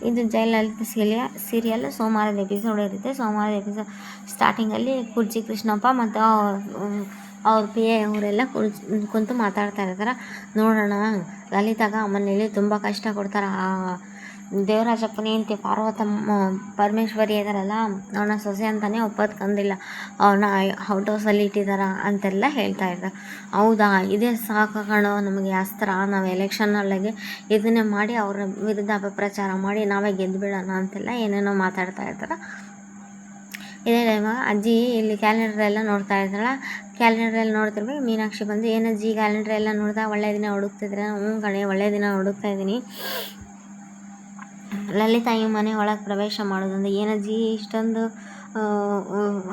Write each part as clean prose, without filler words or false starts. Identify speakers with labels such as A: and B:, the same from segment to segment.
A: ಇದು ಜಯಲಲಿತಾ ಸೀರಿಯಲ್ ಸೋಮವಾರದ ಎಪಿಸೋಡ್ ಇರುತ್ತೆ. ಸೋಮವಾರದ ಎಪಿಸೋಡ್ ಸ್ಟಾರ್ಟಿಂಗಲ್ಲಿ ಕುರ್ಚಿ ಕೃಷ್ಣಪ್ಪ ಮತ್ತು ಅವ್ರ ಪಿ ಎ ಅವರೆಲ್ಲ ಕುಂತು ಮಾತಾಡ್ತಾ ಇರ್ತಾರೆ. ನೋಡೋಣ ಲಲಿತಾಗ ಮನೇಲಿ ತುಂಬ ಕಷ್ಟ ಕೊಡ್ತಾರೆ. ಆ ದೇವರಾಜಪ್ಪನ ಹೆಂಡತಿ ಪರಮೇಶ್ವರಿ ಇದ್ದಾರಲ್ಲ, ಅವನ ಸೊಸೆ ಅಂತಲೇ ಒಪ್ಪತ್ಕೊಂಡಿಲ್ಲ, ಅವನ ಔಟ್ ಹೌಸಲ್ಲಿ ಇಟ್ಟಿದ್ದಾರೆ ಅಂತೆಲ್ಲ ಹೇಳ್ತಾ ಇದ್ದಾರೆ. ಹೌದಾ, ಇದೇ ಸಾಕು ಕಣೋ ನಮಗೆ ಅಸ್ತ್ರ, ನಾವು ಎಲೆಕ್ಷನ್ನೊಳಗೆ ಇದನ್ನೇ ಮಾಡಿ ಅವರ ವಿರುದ್ಧ ಅಪಪ್ರಚಾರ ಮಾಡಿ ನಾವೇ ಗೆದ್ದು ಬಿಡೋಣ ಅಂತೆಲ್ಲ ಏನೇನೋ ಮಾತಾಡ್ತಾ ಇರ್ತಾರೆ. ಇದೇ ಟೈಮ ಅಜ್ಜಿ ಇಲ್ಲಿ ಕ್ಯಾಲೆಂಡ್ರೆಲ್ಲ ನೋಡ್ತಾ ಇರ್ತಾಳೆ. ಕ್ಯಾಲೆಂಡ್ರೆಲ್ಲ ನೋಡ್ತಿರ್ಬೇಕು. ಮೀನಾಕ್ಷಿ ಬಂದು, ಏನಜ್ಜಿ ಕ್ಯಾಲೆಂಡ್ರೆಲ್ಲ ನೋಡ್ತಾ ಒಳ್ಳೆಯ ದಿನ ಹುಡುಕ್ತಿದ್ರೆ? ಹ್ಞೂ ಕಣೆ, ಒಳ್ಳೆಯ ದಿನ ಹುಡುಕ್ತಾ ಇದ್ದೀನಿ. ಲಲಿತಾ ಈ ಮನೆ ಒಳಗೆ ಪ್ರವೇಶ ಮಾಡೋದಂದ್ರೆ ಏನಜ್ಜಿ ಇಷ್ಟೊಂದು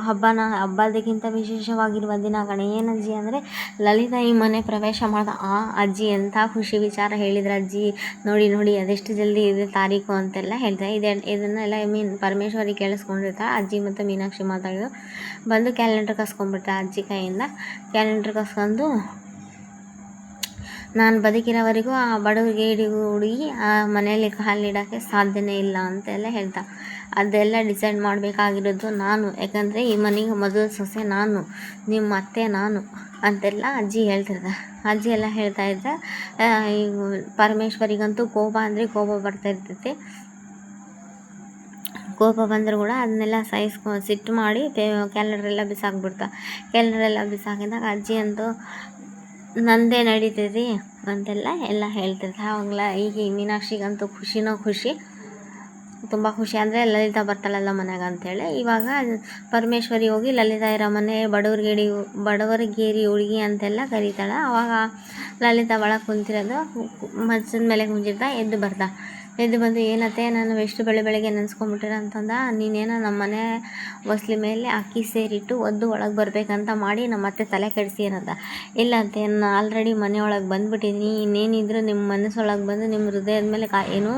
A: ಹಬ್ಬದಕ್ಕಿಂತ ವಿಶೇಷವಾಗಿರುವ ದಿನ ಕಣೆ. ಏನಜ್ಜಿ ಅಂದರೆ ಲಲಿತಾ ಈ ಮನೆ ಪ್ರವೇಶ ಮಾಡ್ದ. ಅಜ್ಜಿ ಎಂಥ ಖುಷಿ ವಿಚಾರ ಹೇಳಿದ್ರು ಅಜ್ಜಿ, ನೋಡಿ ಅದೆಷ್ಟು ಜಲ್ದಿ ಇದೆ ತಾರೀಕು ಅಂತೆಲ್ಲ ಹೇಳ್ತಾರೆ. ಇದನ್ನೆಲ್ಲ ಪರಮೇಶ್ವರಿ ಕೇಳಿಸ್ಕೊಂಡಿರ್ತಾರೆ. ಅಜ್ಜಿ ಮತ್ತು ಮೀನಾಕ್ಷಿ ಮಾತಾಡಿದ್ರು. ಬಂದು ಕ್ಯಾಲೆಂಡರ್ ಕಸ್ಕೊಂಡ್ಬಿಡ್ತಾರೆ ಅಜ್ಜಿ ಕೈಯಿಂದ. ಕ್ಯಾಲೆಂಡರ್ ಕಸ್ಕೊಂಡು, ನಾನು ಬದುಕಿರೋವರೆಗೂ ಆ ಬಡವರಿಗೆ ಹುಡುಗಿ ಆ ಮನೆಯಲ್ಲಿ ಕಾಲಿಡೋಕ್ಕೆ ಸಾಧ್ಯನೇ ಇಲ್ಲ ಅಂತೆಲ್ಲ ಹೇಳ್ತಾ. ಅದೆಲ್ಲ ಡಿಸೈಡ್ ಮಾಡಬೇಕಾಗಿರೋದು ನಾನು, ಯಾಕಂದರೆ ಈ ಮನೆಗೆ ಮೊದಲು ಸೊಸೆ ನಾನು, ನಿಮ್ಮ ಅತ್ತೆ ನಾನು ಅಂತೆಲ್ಲ ಅಜ್ಜಿ ಹೇಳ್ತಿರ್ತಾರೆ. ಅಜ್ಜಿ ಎಲ್ಲ ಹೇಳ್ತಾ ಇದ್ದರೆ ಪರಮೇಶ್ವರಿಗಂತೂ ಕೋಪ ಅಂದರೆ ಕೋಪ ಬರ್ತಾ ಇರ್ತೈತಿ. ಕೋಪ ಬಂದರೂ ಕೂಡ ಅದನ್ನೆಲ್ಲ ಸಿಟ್ಟು ಮಾಡಿ ಕ್ಯಾಲೆಂಡ್ರೆಲ್ಲ ಬಿಸಾಕ್ಬಿಡ್ತಾರೆ. ಕ್ಯಾಲೆಂಡ್ರೆಲ್ಲ ಬಿಸಾಕಿದಾಗ ಅಜ್ಜಿ ಅಂತೂ ನಂದೇ ನಡೀತೈತಿ ಅಂತೆಲ್ಲ ಹೇಳ್ತಿರ್ತಾರೆ. ಆವಾಗಲ ಈಗ ಮೀನಾಕ್ಷಿಗಂತೂ ಖುಷಿ, ತುಂಬ ಖುಷಿ. ಅಂದರೆ ಲಲಿತಾ ಬರ್ತಾಳಲ್ಲ ಮನೆಗೆ ಅಂಥೇಳಿ. ಇವಾಗ ಪರಮೇಶ್ವರಿ ಹೋಗಿ ಲಲಿತಾ ಇರೋ ಮನೆ ಬಡವರಿಗೇರಿ ಹುಡುಗಿ ಅಂತೆಲ್ಲ ಕರೀತಾಳೆ. ಆವಾಗ ಲಲಿತಾ ಒಳಗೆ ಕುಂತಿರೋದು, ಮಂಚದ ಮೇಲೆ ಕುಂತಿರ್ತಾ ಎದ್ದು ಬಂದು, ಏನತ್ತೆ ನಾನು ಎಷ್ಟು ಬೆಳಗ್ಗೆ ನೆನೆಸ್ಕೊಂಡ್ಬಿಟ್ಟಿರ ಅಂತಂದ, ನೀನೇನೋ ನಮ್ಮ ಮನೆ ಹೊಸ್ಲಿ ಮೇಲೆ ಅಕ್ಕಿ ಸೇರಿಟ್ಟು ಒದ್ದು ಒಳಗೆ ಬರಬೇಕಂತ ಮಾಡಿ ನಮ್ಮ ಅತ್ತೆ ತಲೆ ಕೆಡಿಸಿರಂತ. ಇಲ್ಲ ಅಂತೆ, ನಾನು ಆಲ್ರೆಡಿ ಮನೆಯೊಳಗೆ ಬಂದುಬಿಟ್ಟಿದ್ದೀನಿ, ಇನ್ನೇನಿದ್ರು ನಿಮ್ಮ ಮನಸ್ಸೊಳಗೆ ಬಂದು ನಿಮ್ಮ ಹೃದಯದ ಮೇಲೆ ಏನು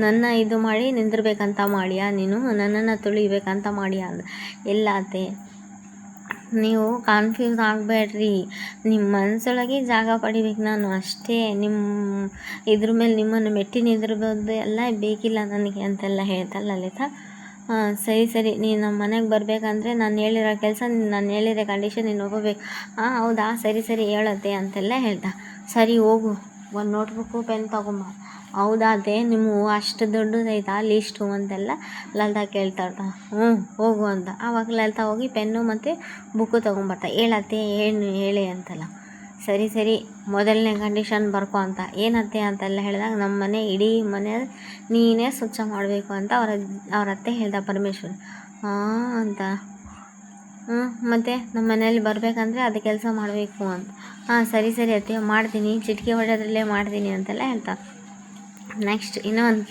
A: ನನ್ನ ಇದು ಮಾಡಿ ನಿಂದಿರ್ಬೇಕಂತ ಮಾಡಿಯಾ, ನೀನು ನನ್ನನ್ನು ತುಳಿಬೇಕಂತ ಮಾಡಿಯಾ ಅಂದ. ಇಲ್ಲ ಅತ್ತೆ, ನೀವು ಕನ್ಫ್ಯೂಸ್ ಆಗಬೇಡ್ರಿ, ನಿಮ್ಮ ಮನಸ್ಸೊಳಗೆ ಜಾಗ ಪಡಿಬೇಕು ನಾನು ಅಷ್ಟೇ, ನಿಮ್ಮ ಇದ್ರ ಮೇಲೆ ನಿಮ್ಮನ್ನು ಮೆಟ್ಟಿ ನಿಂದಿರ್ಬೋದು ಎಲ್ಲ ಬೇಕಿಲ್ಲ ನನಗೆ ಅಂತೆಲ್ಲ ಹೇಳ್ತಾಳೆ ಲಲಿತಾ. ಸರಿ ನೀನು ನಮ್ಮ ಮನೆಗೆ ಬರಬೇಕಂದ್ರೆ ನಾನು ಹೇಳಿರೋ ಕೆಲಸ, ನಾನು ಹೇಳಿರೋ ಕಂಡೀಷನ್ ನೀನು ಒಪ್ಪಬೇಕು. ಹೌದಾ, ಸರಿ ಹೇಳತ್ತೆ ಅಂತೆಲ್ಲ ಹೇಳ್ತಾ. ಸರಿ ಹೋಗು, ಒಂದು ನೋಟ್ಬುಕ್ಕು ಪೆನ್ ತೊಗೊಂಬ. ಹೌದಾ ಅದೇ, ನಿಮ್ಮ ಅಷ್ಟು ದೊಡ್ಡದೈತಾ ಲೀಸ್ಟು ಅಂತೆಲ್ಲ ಲಲಿತಾ ಕೇಳ್ತಾ ಇರ್ತಾಳೆ. ಹೋಗು ಅಂತ. ಆವಾಗ ಲಲಿತಾ ಹೋಗಿ ಪೆನ್ನು ಮತ್ತು ಬುಕ್ಕು ತೊಗೊಂಬರ್ತಾ. ಹೇಳತ್ತೆ ಏನು ಹೇಳಿ ಅಂತಲ್ಲ. ಸರಿ ಮೊದಲನೇ ಕಂಡೀಷನ್ ಬರ್ಕೊ ಅಂತ. ಏನತ್ತೆ ಅಂತೆಲ್ಲ ಹೇಳಿದಾಗ, ನಮ್ಮ ಮನೆ ಇಡೀ ಮನೆ ನೀನೇ ಸ್ವಚ್ಛ ಮಾಡಬೇಕು ಅಂತ ಅವ್ರ ಅತ್ತೆ ಹೇಳ್ದ ಪರಮೇಶ್ವರಿ. ಅಂತ. ಮತ್ತು ನಮ್ಮ ಮನೇಲಿ ಬರಬೇಕಂದ್ರೆ ಅದು ಕೆಲಸ ಮಾಡಬೇಕು ಅಂತ. ಸರಿ ಅತ್ತೆ ಮಾಡ್ತೀನಿ, ಚಿಟಿಕೆ ಹೊಡೆಯೋದ್ರಲ್ಲೇ ಮಾಡ್ತೀನಿ ಅಂತೆಲ್ಲ ಹೇಳ್ತಾ. ನೆಕ್ಸ್ಟ್ ಇನ್ನೊಂದು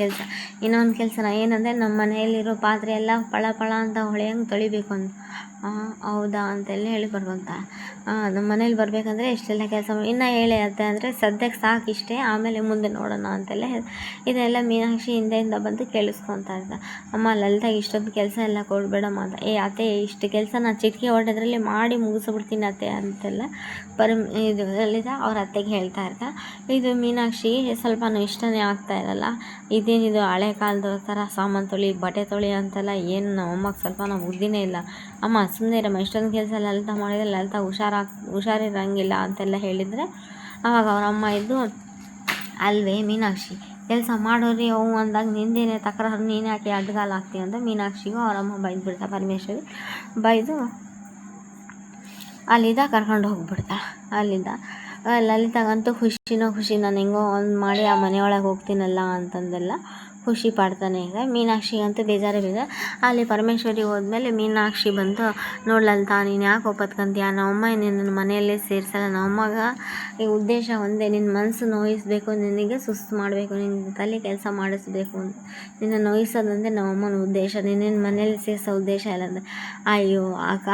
A: ಕೆಲಸ ಏನಂದರೆ, ನಮ್ಮ ಮನೆಯಲ್ಲಿರೋ ಪಾತ್ರೆ ಎಲ್ಲ ಪಳ ಅಂತ ಹೊಳೆಯಂಗೆ ತೊಳಿಬೇಕು ಅಂತ. ಹೌದಾ ಅಂತೆಲ್ಲ ಹೇಳಿ ಬರ್ಬಂತ. ನಮ್ಮ ಮನೇಲಿ ಬರಬೇಕಂದ್ರೆ ಇಷ್ಟೆಲ್ಲ ಕೆಲಸ ಇನ್ನೂ ಹೇಳಿ ಅತ್ತೆ ಅಂದರೆ, ಸದ್ಯಕ್ಕೆ ಸಾಕು ಇಷ್ಟೇ, ಆಮೇಲೆ ಮುಂದೆ ನೋಡೋಣ ಅಂತೆಲ್ಲ ಇದೆಲ್ಲ ಮೀನಾಕ್ಷಿ ಹಿಂದೆಯಿಂದ ಬಂದು ಕೇಳಿಸ್ಕೊತಾ ಇದ್ದ. ಅಮ್ಮ ಲಲಿತಾಗೆ ಇಷ್ಟೊಂದು ಕೆಲಸ ಎಲ್ಲ ಕೊಡಬೇಡಮ್ಮ ಅಂತ. ಅತ್ತೆ ಇಷ್ಟು ಕೆಲಸ ನಾನು ಚಿಟಿಕೆ ಹೊಡೆದ್ರಲ್ಲಿ ಮಾಡಿ ಮುಗಿಸ್ಬಿಡ್ತೀನಿ ಅತ್ತೆ ಅಂತೆಲ್ಲ ಇದು ಲಲಿತಾ ಅವ್ರ ಅತ್ತೆಗೆ ಹೇಳ್ತಾ ಇರ್ತಾ. ಇದು ಮೀನಾಕ್ಷಿ ಸ್ವಲ್ಪನೂ ಇಷ್ಟನೇ ಆಗ್ತಾ ಇರಲ್ಲ. ಇದೇನಿದು ಹಳೆ ಕಾಲದ ಥರ ಸಾಮಾನು ತೊಳಿ ಬಟ್ಟೆ ತೊಳಿ ಅಂತೆಲ್ಲ, ಏನು ನಮ್ಮ ಅಮ್ಮಗೆ ಸ್ವಲ್ಪ ಬುದ್ಧಿನೇ ಇಲ್ಲ. ಅಮ್ಮ ಸುಮ್ಮನೆ ಇರಮ್ಮ, ಇಷ್ಟೊಂದು ಕೆಲಸ ಲಲಿತಾ ಮಾಡಿದರೆ ಲಲಿತಾ ಹುಷಾರಿರಂಗಿಲ್ಲ ಅಂತೆಲ್ಲ ಹೇಳಿದರೆ, ಆವಾಗ ಅವ್ರ ಅಮ್ಮ ಇದ್ದು, ಅಲ್ವೇ ಮೀನಾಕ್ಷಿ ಕೆಲಸ ಮಾಡೋರಿ ಅವು ಅಂದಾಗ ನಿಂದೇನೆ ತಕರಾರು, ನೀನು ಯಾಕೆ ಅಡ್ಡಗಾಲ ಆಗ್ತೀವಿ ಅಂತ ಮೀನಾಕ್ಷಿಗೂ ಅವರಮ್ಮ ಬೈದ್ಬಿಡ್ತಾ. ಪರಮೇಶ್ವರಿ ಬೈದು ಅಲ್ಲಿದ್ದ ಕರ್ಕೊಂಡು ಹೋಗ್ಬಿಡ್ತಾಳೆ. ಅಲ್ಲಿದ್ದ ಲಲಿತಾಗಂತೂ ಖುಷಿ, ನಾನು ಹೆಂಗೋ ಒಂದು ಮಾಡಿ ಆ ಮನೆಯೊಳಗೆ ಹೋಗ್ತೀನಲ್ಲ ಅಂತಂದೆಲ್ಲ ಖುಷಿ ಪಡ್ತಾನೆ ಇದೆ. ಮೀನಾಕ್ಷಿಗಂತೂ ಬೇಜಾರು. ಅಲ್ಲಿ ಪರಮೇಶ್ವರಿ ಹೋದ್ಮೇಲೆ ಮೀನಾಕ್ಷಿ ಬಂತು, ನೋಡ್ಲಲ್ತಾ ನೀನು ಯಾಕೆ ಒಪ್ಪತ್ಕೊಂತೀಯ, ನಮ್ಮಮ್ಮ ನಿನ್ನ ಮನೆಯಲ್ಲೇ ಸೇರಿಸಲ್ಲ, ನಮ್ಮಮ್ಮಗ ಈ ಉದ್ದೇಶ ಒಂದೇ, ನಿನ್ನ ಮನಸ್ಸು ನೋಯಿಸಬೇಕು, ನಿನಗೆ ಸುಸ್ತು ಮಾಡಬೇಕು, ನಿನ್ನ ತಲೆ ಕೆಲಸ ಮಾಡಿಸ್ಬೇಕು, ನಿನ್ನ ನೋಯಿಸೋದಂದರೆ ನಮ್ಮಮ್ಮನ ಉದ್ದೇಶ, ನಿನ್ನ ಮನೇಲಿ ಸೇರಿಸೋ ಉದ್ದೇಶ ಇಲ್ಲ ಅಂದರೆ. ಅಯ್ಯೋ ಅಕ್ಕ,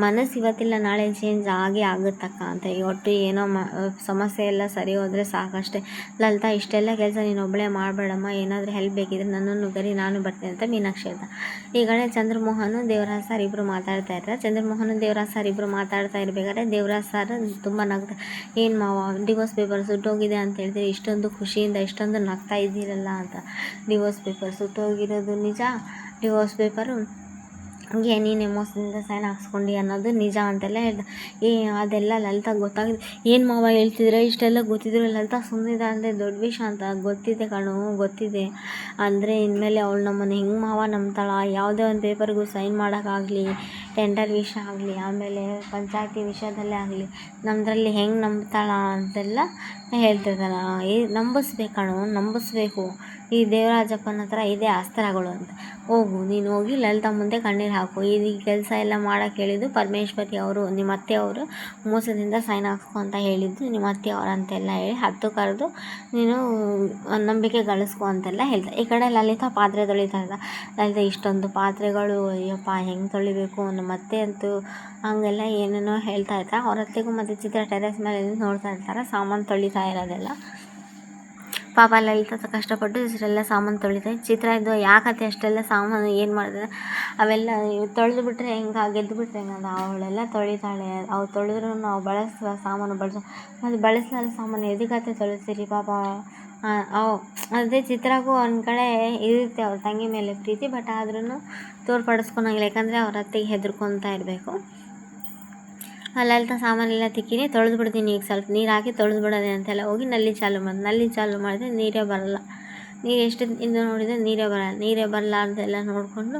A: ಮನಸ್ಸು ಇವತ್ತಿಲ್ಲ ನಾಳೆ ಚೇಂಜ್ ಆಗುತ್ತಕ್ಕ ಅಂತ. ಒಟ್ಟು ಏನೋ ಸಮಸ್ಯೆ ಎಲ್ಲ ಸರಿ ಹೋದರೆ ಸಾಕಷ್ಟೇ. ಲಲಿತಾ ಇಷ್ಟೆಲ್ಲ ಕೆಲಸ ನೀನು ಒಬ್ಬಳೇ ಮಾಡಬೇಡಮ್ಮ, ಏನಾದರೂ ಹೆಲ್ಪ್ ಹೆಲ್ಪ್ ಬೇಕಿದ್ರೆ ನನ್ನನ್ನು ಕರಿ, ನಾನು ಬರ್ತೀನಿ ಅಂತ ಮೀನಾಕ್ಷಿ ಹೇಳ್ತಾ. ಈ ಕಡೆ ಚಂದ್ರಮೋಹನ್ ದೇವರಾಜ್ ಸರ್ ಇಬ್ಬರು ಮಾತಾಡ್ತಾ ಇರ್ತಾರೆ. ಚಂದ್ರಮೋಹನ್ ದೇವರಾಜ್ ಸರ್ ಇಬ್ಬರು ಮಾತಾಡ್ತಾ ಇರಬೇಕಾದ್ರೆ ದೇವರಾಜ್ ಸರ್ ತುಂಬ ನಗ್ತಾ, ಏನು ಮಾವ ಡಿವೋರ್ಸ್ ಪೇಪರ್ ಸುಟ್ಟೋಗಿದೆ ಅಂತ ಹೇಳಿದ್ರೆ ಇಷ್ಟೊಂದು ಖುಷಿಯಿಂದ ಇಷ್ಟೊಂದು ನಗ್ತಾ ಇದ್ದೀರಲ್ಲ ಅಂತ. ಡಿವೋರ್ಸ್ ಪೇಪರ್ ಸುಟ್ಟೋಗಿರೋದು ನಿಜ, ಡಿವೋರ್ಸ್ ಪೇಪರು ಹಂಗೆ ನೀನು ಮೋಸದಿಂದ ಸೈನ್ ಹಾಕ್ಸ್ಕೊಂಡು ಅನ್ನೋದು ನಿಜ ಅಂತೆಲ್ಲ ಹೇಳ್ದೆ. ಅದೆಲ್ಲ ಲಲಿತಾಗೆ ಗೊತ್ತಾಗಿದೆ. ಏನು ಮಾವ ಹೇಳ್ತಿದ್ರೆ, ಇಷ್ಟೆಲ್ಲ ಗೊತ್ತಿದ್ರು ಲಲಿತಾ ಸುಮ್ಮನಿದೆ ಅಂದರೆ ದೊಡ್ಡ ವಿಷಯ ಅಂತ. ಗೊತ್ತಿದೆ ಕಣೋ, ಗೊತ್ತಿದೆ ಅಂದರೆ ಇನ್ಮೇಲೆ ಅವಳು ನಮ್ಮನ್ನು ಹೆಂಗೆ ಮಾವ ನಂಬ್ತಾಳ, ಯಾವುದೇ ಒಂದು ಪೇಪರ್ಗೂ ಸೈನ್ ಮಾಡೋಕ್ಕಾಗಲಿ, ಟೆಂಡರ್ ವಿಷಯ ಆಗಲಿ, ಆಮೇಲೆ ಪಂಚಾಯತಿ ವಿಷಯದಲ್ಲೇ ಆಗಲಿ ನಮ್ಮದ್ರಲ್ಲಿ ಹೆಂಗೆ ನಂಬ್ತಾಳ ಅಂತೆಲ್ಲ ಹೇಳ್ತಿರ್ತಾನೆ. ನಂಬಿಸ್ಬೇಕು ಕಣೋ, ನಂಬಿಸ್ಬೇಕು. ಈ ದೇವರಾಜಪ್ಪನ ಹತ್ರ ಇದೇ ಅಸ್ತ್ರಗಳು ಅಂತ. ಹೋಗು ನೀನು, ಹೋಗಿ ಲಲಿತಾ ಮುಂದೆ ಕಣ್ಣೀರು ಹಾಕು. ಈ ಕೆಲಸ ಎಲ್ಲ ಮಾಡೋಕ್ಕೆ ಹೇಳಿದ್ದು ಪರಮೇಶ್ವರಿ ಅವರು, ನಿಮ್ಮ ಅತ್ತೆ ಅವರು ಮೋಸದಿಂದ ಸೈನ್ ಹಾಕ್ಸ್ಕೊ ಅಂತ ಹೇಳಿದ್ದು ನಿಮ್ಮ ಅತ್ತೆ ಅವರು ಅಂತೆಲ್ಲ ಹೇಳಿ ಹತ್ತು ಕರೆದು ನೀನು ನಂಬಿಕೆ ಗಳಿಸ್ಕೊ ಅಂತೆಲ್ಲ ಹೇಳ್ತಾರೆ. ಈ ಕಡೆ ಲಲಿತಾ ಪಾತ್ರೆ ತೊಳಿತಾ ಇದ್ದ. ಲಲಿತಾ ಇಷ್ಟೊಂದು ಪಾತ್ರೆಗಳು, ಅಯ್ಯಪ್ಪ ಹೆಂಗೆ ತೊಳಿಬೇಕು, ನಮ್ಮ ಅತ್ತೆ ಅಂತೂ ಹಂಗೆಲ್ಲ ಏನೇನೋ ಹೇಳ್ತಾ ಇರ್ತಾರೆ. ಅವ್ರ ಅತ್ತೆಗೂ ಮತ್ತು ಚಿತ್ರ ಟೆರೆಸ್ ಮೇಲೆ ನೋಡ್ತಾ ಇರ್ತಾರೆ ಸಾಮಾನು ತೊಳಿತಾ ಇರೋದೆಲ್ಲ. ಪಾಪ ಲಲಿತಾ ಕಷ್ಟಪಟ್ಟು ಇಷ್ಟೆಲ್ಲ ಸಾಮಾನು ತೊಳಿತಾರೆ. ಚಿತ್ರ ಇದು ಯಾಕತ್ತೆ ಅಷ್ಟೆಲ್ಲ ಸಾಮಾನು ಏನು ಮಾಡಿದ್ರೆ, ಅವೆಲ್ಲ ತೊಳೆದು ಬಿಟ್ಟರೆ ಹೆಂಗೆ, ಗೆದ್ದು ಬಿಟ್ಟರೆ ಹೆಂಗಂದ, ಅವಳೆಲ್ಲ ತೊಳಿತಾಳೆ. ಅವ್ಳು ತೊಳೆದ್ರೂ ನಾವು ಬಳಸುವ ಸಾಮಾನು ಮತ್ತು ಬಳಸಲಾದ ಸಾಮಾನು ಎದಕ್ಕತ್ತೆ ತೊಳಿಸ್ತೀರಿ ಪಾಪ. ಅದೇ ಚಿತ್ರಗೂ ಒಂದು ಕಡೆ ಇರುತ್ತೆ ಅವ್ರ ತಂಗಿ ಮೇಲೆ ಪ್ರೀತಿ, ಬಟ್ ಆದ್ರೂ ತೋರ್ಪಡಿಸ್ಕೊಳಂಗಿಲ್ಲ, ಯಾಕಂದರೆ ಅವ್ರ ಅತ್ತೆಗೆ ಹೆದರ್ಕೊತಾ ಇರಬೇಕು. ಲಲಿತಾ ಸಾಮಾನೆಲ್ಲ ತಿಕ್ಕಿನಿ, ತೊಳೆದು ಬಿಡ್ತೀನಿ, ಈಗ ಸ್ವಲ್ಪ ನೀರು ಹಾಕಿ ತೊಳೆದು ಬಿಡೋದೆ ಅಂತೆಲ್ಲ ಹೋಗಿ ನಲ್ಲಿ ಚಾಲು ಮಾಡಿದ್ರೆ ನೀರೇ ಬರೋಲ್ಲ. ನೀರು ಎಷ್ಟು ಇಂದು ನೋಡಿದರೆ ನೀರೇ ಬರಲ್ಲ ಅಂತೆಲ್ಲ ನೋಡಿಕೊಂಡು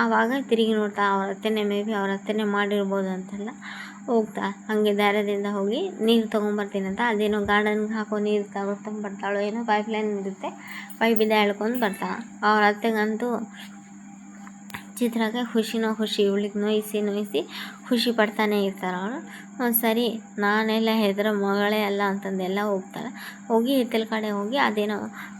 A: ಆವಾಗ ತಿರುಗಿ ನೋಡ್ತಾ ಅವ್ರ ಅತ್ತೆನೇ ಅವ್ರ ಅತ್ತೆನೇ ಮಾಡಿರ್ಬೋದು ಅಂತೆಲ್ಲ ಹೋಗ್ತಾ ಹಾಗೆ ಧೈರ್ಯದಿಂದ ಹೋಗಿ ನೀರು ತೊಗೊಂಬರ್ತೀನಿ ಅಂತ. ಅದೇನೋ ಗಾರ್ಡನ್ಗೆ ಹಾಕೋ ನೀರು ತೊಗೊಂಬರ್ತಾಳೋ ಏನೋ, ಪೈಪ್ಲೈನ್ ಇರುತ್ತೆ, ಪೈಪಿಂದ ಎಳ್ಕೊಂಡು ಬರ್ತಾಳೆ. ಅವ್ರ ಅತ್ತೆಗಂತೂ ಚಿತ್ರಕ್ಕೆ ಖುಷಿ, ಇವಳಿಗೆ ನೋಯಿಸಿ ಖುಷಿ ಪಡ್ತಾನೆ ಇರ್ತಾರೆ ಅವರು. ಸರಿ ನಾನೆಲ್ಲ ಹೆದರೋ ಮಗಳೇ ಅಲ್ಲ ಅಂತಂದೆಲ್ಲ ಹೋಗ್ತಾಳೆ. ಹೋಗಿ ಹಿತ್ತಲ ಕಡೆ ಹೋಗಿ ಅದೇನೋ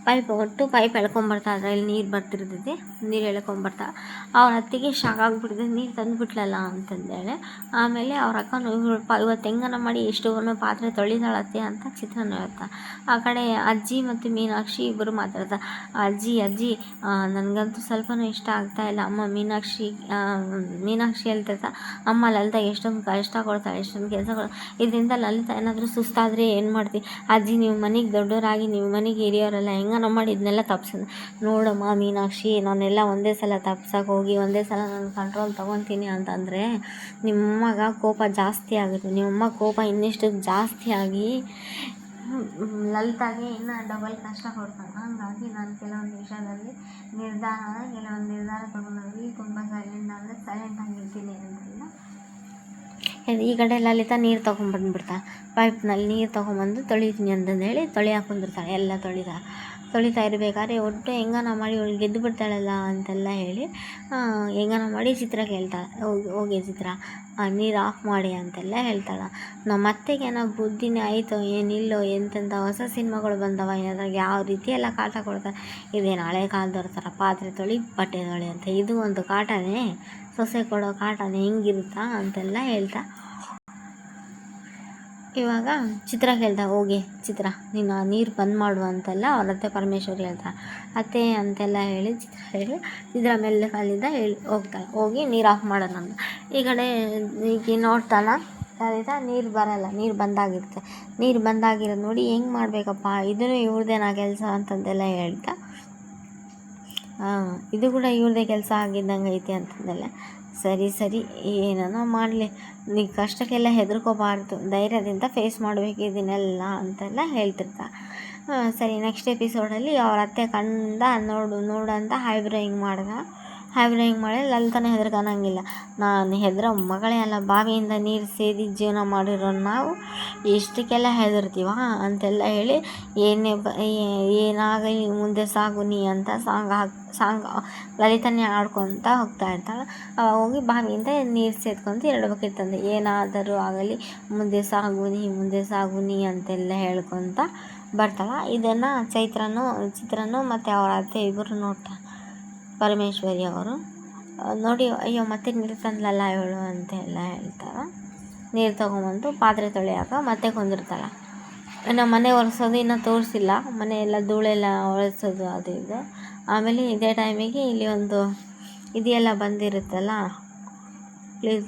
A: ಪೈಪ್ ಎಳ್ಕೊಂಬರ್ತಾ, ಅದರಲ್ಲಿ ನೀರು ಬರ್ತಿರ್ತೈತಿ, ನೀರು ಎಳ್ಕೊಂಬರ್ತಾಳೆ. ಅವ್ರ ಅತ್ತಿಗೆ ಶಾಕ್ ಆಗಿಬಿಟ್ಟಿದೆ, ನೀರು ತಂದುಬಿಟ್ಲಲ್ಲ ಅಂತಂದೇಳಿ. ಆಮೇಲೆ ಅವ್ರ ಅಕ್ಕನೂ ಇವತ್ತು ಹೆಂಗನ ಮಾಡಿ ಎಷ್ಟೊಂದು ಪಾತ್ರೆ ತೊಳಿತಾಳತ್ತೆ ಅಂತ ಚಿತ್ರನ ಹೇಳ್ತಾ. ಆ ಕಡೆ ಅಜ್ಜಿ ಮತ್ತು ಮೀನಾಕ್ಷಿ ಇಬ್ಬರು ಮಾತಾಡ್ತಾರೆ. ಅಜ್ಜಿ ನನಗಂತೂ ಸ್ವಲ್ಪನೂ ಇಷ್ಟ ಆಗ್ತಾಯಿಲ್ಲ ಅಮ್ಮ. ಮೀನಾಕ್ಷಿ ಹೇಳ್ತಾ, ಅಮ್ಮ ಲಲಿತಾ ಎಷ್ಟೊಂದು ಕಷ್ಟ ಕೊಡ್ತಾಳೆ, ಎಷ್ಟೊಂದು ಕೆಲಸಗಳು, ಇದರಿಂದ ಲಲಿತಾ ಏನಾದರೂ ಸುಸ್ತಾದರೆ ಏನು ಮಾಡ್ತೀವಿ ಅಜ್ಜಿ, ನೀವು ಮನೆಗೆ ದೊಡ್ಡವರಾಗಿ ನೀವು ಮನೆಗೆ ಹಿರಿಯೋರಲ್ಲ, ಹೆಂಗನ ಮಾಡಿ ಇದನ್ನೆಲ್ಲ ತಪ್ಸೋದು. ನೋಡಮ್ಮ ಮೀನಾಕ್ಷಿ, ನಾನೆಲ್ಲ ಒಂದೇ ಸಲ ತಪ್ಸಕ್ಕೆ ಹೋಗಿ ಒಂದೇ ಸಲ ನಾನು ಕಂಟ್ರೋಲ್ ತೊಗೊತೀನಿ ಅಂತಂದರೆ ನಿಮ್ಮಮ್ಮಗ ಕೋಪ ಜಾಸ್ತಿ ಆಗುತ್ತೆ. ನಿಮ್ಮಮ್ಮ ಕೋಪ ಇನ್ನಿಷ್ಟು ಜಾಸ್ತಿ ಆಗಿ ಲಲಿತಾಗೆ ಇನ್ನೂ ಡಬಲ್ ಕಷ್ಟ ಕೊಡ್ತಾನೆ. ಹಾಗಾಗಿ ನಾನು ಕೆಲವೊಂದು ವಿಷಯದಲ್ಲಿ ನಿರ್ಧಾರ ತೊಗೊಂಡಾಗಲಿ ತುಂಬ ಸೈಲೆಂಟ್ ಆಗಿರ್ತೀನಿ ಅಂತೆಲ್ಲ. ಈ ಕಡೆ ಲಲಿತಾ ನೀರು ತೊಗೊಂಬಂದ್ಬಿಡ್ತಾಳೆ. ಪೈಪ್ನಲ್ಲಿ ನೀರು ತೊಗೊಂಬಂದು ತೊಳಿತೀನಿ ಅಂತಂದು ಹೇಳಿ ತೊಳಿಯಾಕೊಂಡಿರ್ತಾಳೆ. ಎಲ್ಲ ತೊಳಿತಾ ಇರಬೇಕಾದ್ರೆ ಒಟ್ಟು ಹೆಂಗನ ಮಾಡಿ ಅವಳು ಗೆದ್ದು ಬಿಡ್ತಾಳಲ್ಲ ಅಂತೆಲ್ಲ ಹೇಳಿ ಹೆಂಗನ ಮಾಡಿ ಚಿತ್ರಕ್ಕೆ ಹೇಳ್ತಾಳೆ, ಹೋಗಿ ಚಿತ್ರ ನೀರು ಆಫ್ ಮಾಡಿ ಅಂತೆಲ್ಲ ಹೇಳ್ತಾಳೆ. ನಮ್ಮ ಅತ್ತೆಗೇನೋ ಬುದ್ಧಿನೇ ಆಯಿತೋ ಏನಿಲ್ಲೋ, ಎಂತೆಂಥ ಹೊಸ ಸಿನಿಮಾಗಳು ಬಂದವ, ಅದ್ರಾಗ ಯಾವ ರೀತಿ ಎಲ್ಲ ಕಾಟ ಕೊಡ್ತಾರೆ. ಇದೇನು ಹಳೆ ಕಾಲದವ್ರ ಥರ ಪಾತ್ರೆ ತೊಳಿ ಬಟ್ಟೆ ತೊಳಿ ಅಂತ, ಇದು ಒಂದು ಕಾಟನೇ, ಸೊಸೆ ಕೊಡೋ ಕಾಟನೇ ಹೆಂಗಿರುತ್ತಾ ಅಂತೆಲ್ಲ ಹೇಳ್ತಾ. ಇವಾಗ ಚಿತ್ರ ಹೇಳ್ತಾ, ಹೋಗಿ ಚಿತ್ರ ನೀನು ನೀರು ಬಂದ್ ಮಾಡು ಅಂತೆಲ್ಲ ಅವ್ರ ಅತ್ತೆ ಪರಮೇಶ್ವರಿ ಹೇಳ್ತಾರೆ. ಅತ್ತೆ ಅಂತೆಲ್ಲ ಹೇಳಿ ಚಿತ್ರ ಮೇಲೆ ಕಾಲಿಂದ ಹೋಗ್ತಾಳೆ. ಹೋಗಿ ನೀರು ಆಫ್ ಮಾಡೋಣ ಅಂತ. ಈ ಕಡೆ ಈಗ ನೋಡ್ತಾಳೆ ಲಲಿತಾ, ನೀರು ಬರಲ್ಲ, ನೀರು ಬಂದಾಗಿರುತ್ತೆ. ನೀರು ಬಂದಾಗಿರೋದು ನೋಡಿ ಹೆಂಗೆ ಮಾಡಬೇಕಪ್ಪ, ಇದೂ ಇವ್ರದ್ದೇನಾ ಕೆಲಸ ಅಂತಂದೆಲ್ಲ ಹೇಳ್ತಾ, ಇದು ಕೂಡ ಇವ್ರದ್ದೇ ಕೆಲಸ ಆಗಿದ್ದಂಗೆ ಐತಿ ಅಂತಂದೆಲ್ಲ. ಸರಿ ಏನೋ ಮಾಡಲಿ, ನೀ ಕಷ್ಟಕ್ಕೆಲ್ಲ ಹೆದರ್ಕೋಬಾರ್ದು, ಧೈರ್ಯದಿಂದ ಫೇಸ್ ಮಾಡಬೇಕು ಇದನ್ನೆಲ್ಲ ಅಂತೆಲ್ಲ ಹೇಳ್ತಿರ್ತಾ. ಸರಿ ನೆಕ್ಸ್ಟ್ ಎಪಿಸೋಡಲ್ಲಿ ಅವ್ರ ಅತ್ತೆ ಕಂಡ ನೋಡು ಅಂತ ಹೈಬ್ರೋಯಿಂಗ್ ಮಾಡಿ ಲಲಿತಾನ ಹೆದರ್ಕೊಳಂಗಿಲ್ಲ. ನಾನು ಹೆದರೋ ಮಗಳೇ ಅಲ್ಲ, ಬಾವಿಯಿಂದ ನೀರು ಸೇದಿ ಜೀವನ ಮಾಡಿರೋ ನಾವು ಇಷ್ಟಕ್ಕೆಲ್ಲ ಹೆದರ್ತೀವ ಅಂತೆಲ್ಲ ಹೇಳಿ ಏನಾಗಲಿ ಮುಂದೆ ಸಾಗು ನೀ ಅಂತ ಸಾಂಗ್ ಲಲಿತಾನೇ ಆಡ್ಕೊತ ಹೋಗ್ತಾ ಇರ್ತಾಳೆ. ಹೋಗಿ ಬಾವಿಯಿಂದ ನೀರು ಸೇದ್ಕೊಂತ 2 ಬಕೆಟ್ ತಂದೆ, ಏನಾದರೂ ಆಗಲಿ ಮುಂದೆ ಸಾಗು ನೀ ಅಂತೆಲ್ಲ ಹೇಳ್ಕೊತ ಬರ್ತಾಳೆ. ಇದನ್ನು ಚಿತ್ರನು ಮತ್ತು ಅವರ ಅತ್ತೆ ಇಬ್ಬರು ನೋಡ್ತಾರೆ. ಪರಮೇಶ್ವರಿ ಅವರು ನೋಡಿ, ಅಯ್ಯೋ ಮತ್ತೆ ನೀರು ತಂದ್ಲಲ್ಲ ಇವಳು ಅಂತೆಲ್ಲ ಹೇಳ್ತಾರೆ. ನೀರು ತೊಗೊಂಬಂದು ಪಾತ್ರೆ ತೊಳೆಯಾಕ ಮತ್ತೆ ಕುಂದಿರ್ತಾಳೆ. ಇನ್ನು ಮನೆ ಒರೆಸೋದು ಇನ್ನೂ ತೋರಿಸಿಲ್ಲ, ಮನೆಯೆಲ್ಲ ಧೂಳೆಲ್ಲ ಒರೆಸೋದು ಅದು ಇದು ಆಮೇಲೆ ಇದೇ ಟೈಮಿಗೆ ಇಲ್ಲಿ ಒಂದು ಇದೆಲ್ಲ ಬಂದಿರುತ್ತಲ್ಲ ಪ್ಲೀಸ್